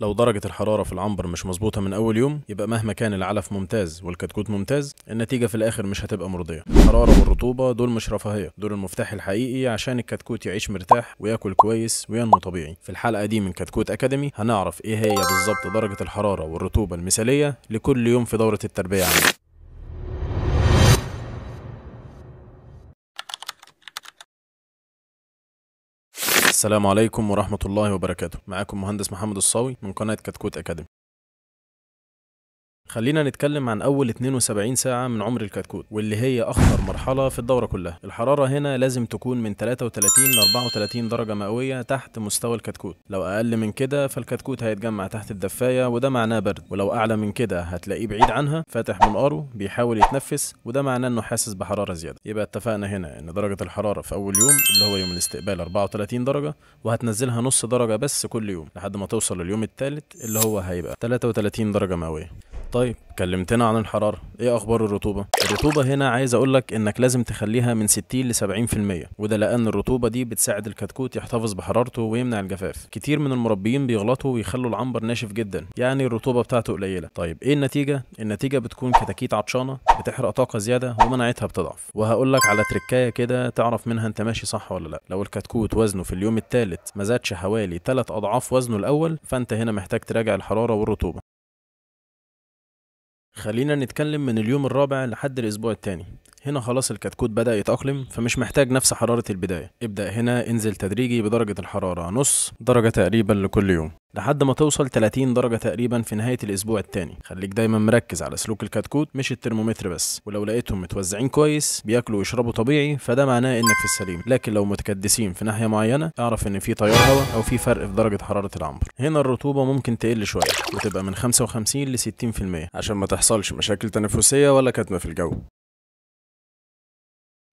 لو درجة الحرارة في العنبر مش مظبوطة من أول يوم، يبقى مهما كان العلف ممتاز والكتكوت ممتاز، النتيجة في الآخر مش هتبقى مرضية. الحرارة والرطوبة دول مش رفاهية، دول المفتاح الحقيقي عشان الكتكوت يعيش مرتاح وياكل كويس وينمو طبيعي. في الحلقة دي من كتكوت أكاديمي هنعرف إيه هي بالظبط درجة الحرارة والرطوبة المثالية لكل يوم في دورة التربية عندك. السلام عليكم ورحمة الله وبركاته. معاكم مهندس محمد الصاوي من قناة كتكوت أكاديمي. خلينا نتكلم عن أول 72 ساعة من عمر الكتكوت، واللي هي أخطر مرحلة في الدورة كلها. الحرارة هنا لازم تكون من 33 ل 34 درجة مئوية تحت مستوى الكتكوت. لو أقل من كده فالكتكوت هيتجمع تحت الدفاية وده معناه برد، ولو أعلى من كده هتلاقيه بعيد عنها فاتح منقاره بيحاول يتنفس وده معناه إنه حاسس بحرارة زيادة. يبقى اتفقنا هنا إن درجة الحرارة في أول يوم اللي هو يوم الاستقبال 34 درجة، وهتنزلها نص درجة بس كل يوم لحد ما توصل لليوم الثالث اللي هو هيبقى 33 درجة مئوية. طيب كلمتنا عن الحرارة، ايه اخبار الرطوبة؟ الرطوبة هنا عايز اقولك انك لازم تخليها من 60 ل 70%، وده لان الرطوبة دي بتساعد الكتكوت يحتفظ بحرارته ويمنع الجفاف. كتير من المربيين بيغلطوا ويخلوا العنبر ناشف جدا، يعني الرطوبة بتاعته قليلة. طيب ايه النتيجة؟ النتيجة بتكون كتاكيت عطشانة بتحرق طاقة زيادة ومناعتها بتضعف. وهقولك على تركاية كده تعرف منها انت ماشي صح ولا لا. لو الكتكوت وزنه في اليوم الثالث ما زادش حوالي 3 اضعاف وزنه الاول، فانت هنا محتاج تراجع الحرارة والرطوبة. خلينا نتكلم من اليوم الرابع لحد الاسبوع الثاني. هنا خلاص الكتكوت بدأ يتأقلم فمش محتاج نفس حرارة البداية. ابدأ هنا انزل تدريجي بدرجة الحرارة نص درجة تقريبا لكل يوم لحد ما توصل 30 درجة تقريبا في نهاية الأسبوع الثاني. خليك دايما مركز على سلوك الكتكوت مش الترمومتر بس، ولو لقيتهم متوزعين كويس بياكلوا ويشربوا طبيعي فده معناه انك في السليم، لكن لو متكدسين في ناحية معينة اعرف ان في تيار هواء او في فرق في درجة حرارة العنبر. هنا الرطوبة ممكن تقل شوية وتبقى من 55 ل 60% عشان ما تحصلش مشاكل تنفسية ولا كتمة في الجو.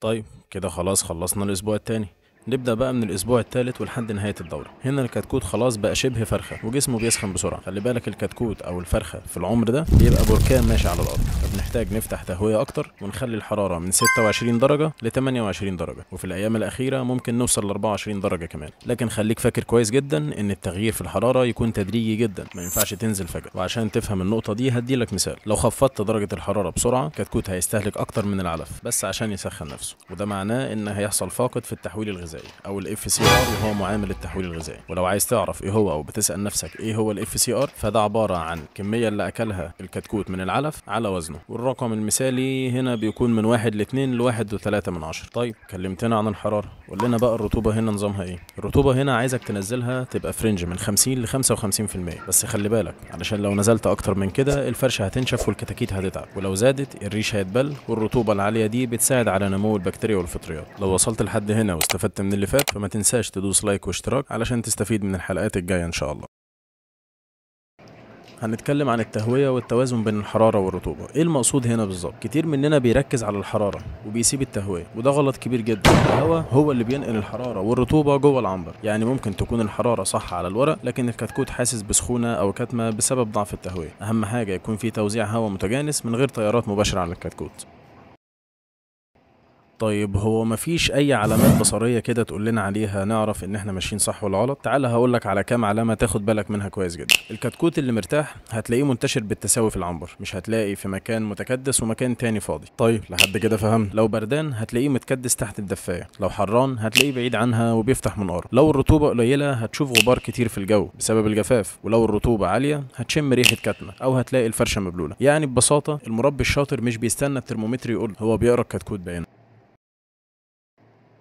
طيب كده خلاص خلصنا الأسبوع التاني. نبدأ بقى من الأسبوع الثالث ولحد نهاية الدورة. هنا الكتكوت خلاص بقى شبه فرخة وجسمه بيسخن بسرعة. خلي بالك الكتكوت أو الفرخة في العمر ده بيبقى بركان ماشي على الأرض، فبنحتاج نفتح تهوية أكتر ونخلي الحرارة من 26 درجة ل 28 درجة، وفي الأيام الأخيرة ممكن نوصل ل 24 درجة كمان. لكن خليك فاكر كويس جدا إن التغيير في الحرارة يكون تدريجي جدا، ما ينفعش تنزل فجأة. وعشان تفهم النقطة دي هديلك مثال. لو خفضت درجة الحرارة بسرعة الكتكوت هيستهلك أكتر من العلف بس عشان يسخن نفسه، وده معناه إن هيحصل فاقد في التحويل الغذائي أو FCR، وهو معامل التحويل الغذائي. ولو عايز تعرف ايه هو او بتسأل نفسك ايه هو FCR، فده عبارة عن الكمية اللي اكلها الكتكوت من العلف على وزنه، والرقم المثالي هنا بيكون من 1 ل 2 ل 1.3. طيب كلمتنا عن الحرارة، قول لنا بقى الرطوبة هنا نظامها ايه؟ الرطوبة هنا عايزك تنزلها تبقى فرنج من 50 ل 55%، بس خلي بالك علشان لو نزلت اكتر من كده الفرشة هتنشف والكتاكيت هتتعب، ولو زادت الريش هيتبل، والرطوبة العالية دي بتساعد على نمو البكتيريا والفطريات. لو وصلت لحد هنا واستفدت من اللي فات فما تنساش تدوس لايك واشتراك علشان تستفيد من الحلقات الجاية ان شاء الله. هنتكلم عن التهوية والتوازن بين الحرارة والرطوبة. ايه المقصود هنا بالظبط؟ كتير مننا بيركز على الحرارة وبيسيب التهوية، وده غلط كبير جدا. الهواء هو اللي بينقل الحرارة والرطوبة جوه العنبر، يعني ممكن تكون الحرارة صح على الورق لكن الكتكوت حاسس بسخونة او كتمة بسبب ضعف التهوية. اهم حاجة يكون في توزيع هواء متجانس من غير تيارات مباشرة على الكتكوت. طيب هو مفيش اي علامات بصريه كده تقول لنا عليها نعرف ان احنا ماشيين صح ولا غلط؟ تعالى هقولك على كام علامه تاخد بالك منها كويس جدا. الكتكوت اللي مرتاح هتلاقيه منتشر بالتساوي في العنبر، مش هتلاقي في مكان متكدس ومكان تاني فاضي. طيب لحد كده فهمت. لو بردان هتلاقيه متكدس تحت الدفايه، لو حران هتلاقيه بعيد عنها وبيفتح منقاره، لو الرطوبه قليله هتشوف غبار كتير في الجو بسبب الجفاف، ولو الرطوبه عاليه هتشم ريحه كتمه او هتلاقي الفرشه مبلوله. يعني ببساطه المربي الشاطر مش بيستنى الترمومتر يقول، هو بيقرا الكتكوت بعينه.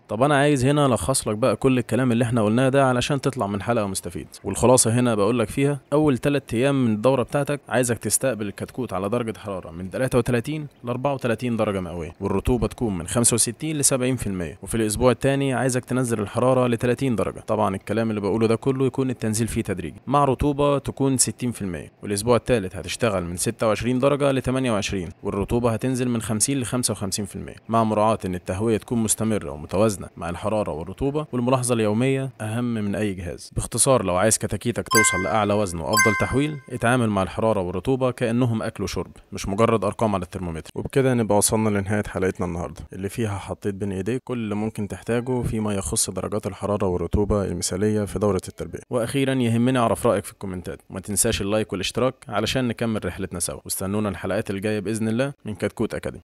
طب انا عايز هنا الخص لك بقى كل الكلام اللي احنا قلناه ده علشان تطلع من حلقه مستفيد، والخلاصه هنا بقول لك فيها اول 3 ايام من الدوره بتاعتك عايزك تستقبل الكتكوت على درجه حراره من 33 ل 34 درجه مئويه، والرطوبه تكون من 65 ل 70%، وفي الاسبوع الثاني عايزك تنزل الحراره ل 30 درجه. طبعا الكلام اللي بقوله ده كله يكون التنزيل فيه تدريجي مع رطوبه تكون 60%، والاسبوع الثالث هتشتغل من 26 درجه ل 28، والرطوبه هتنزل من 50 ل 55% مع مراعاه ان التهويه تكون مستمره ومتوازنه متوازنه مع الحراره والرطوبه، والملاحظه اليوميه اهم من اي جهاز. باختصار، لو عايز كتاكيتك توصل لاعلى وزن وافضل تحويل، اتعامل مع الحراره والرطوبه كانهم اكل وشرب، مش مجرد ارقام على الترمومتر. وبكده نبقى وصلنا لنهايه حلقتنا النهارده، اللي فيها حطيت بين ايديك كل اللي ممكن تحتاجه فيما يخص درجات الحراره والرطوبه المثاليه في دوره التربيه. واخيرا يهمني اعرف رايك في الكومنتات، وما تنساش اللايك والاشتراك علشان نكمل رحلتنا سوا. واستنونا الحلقات الجايه باذن الله من كتكوت اكاديمي.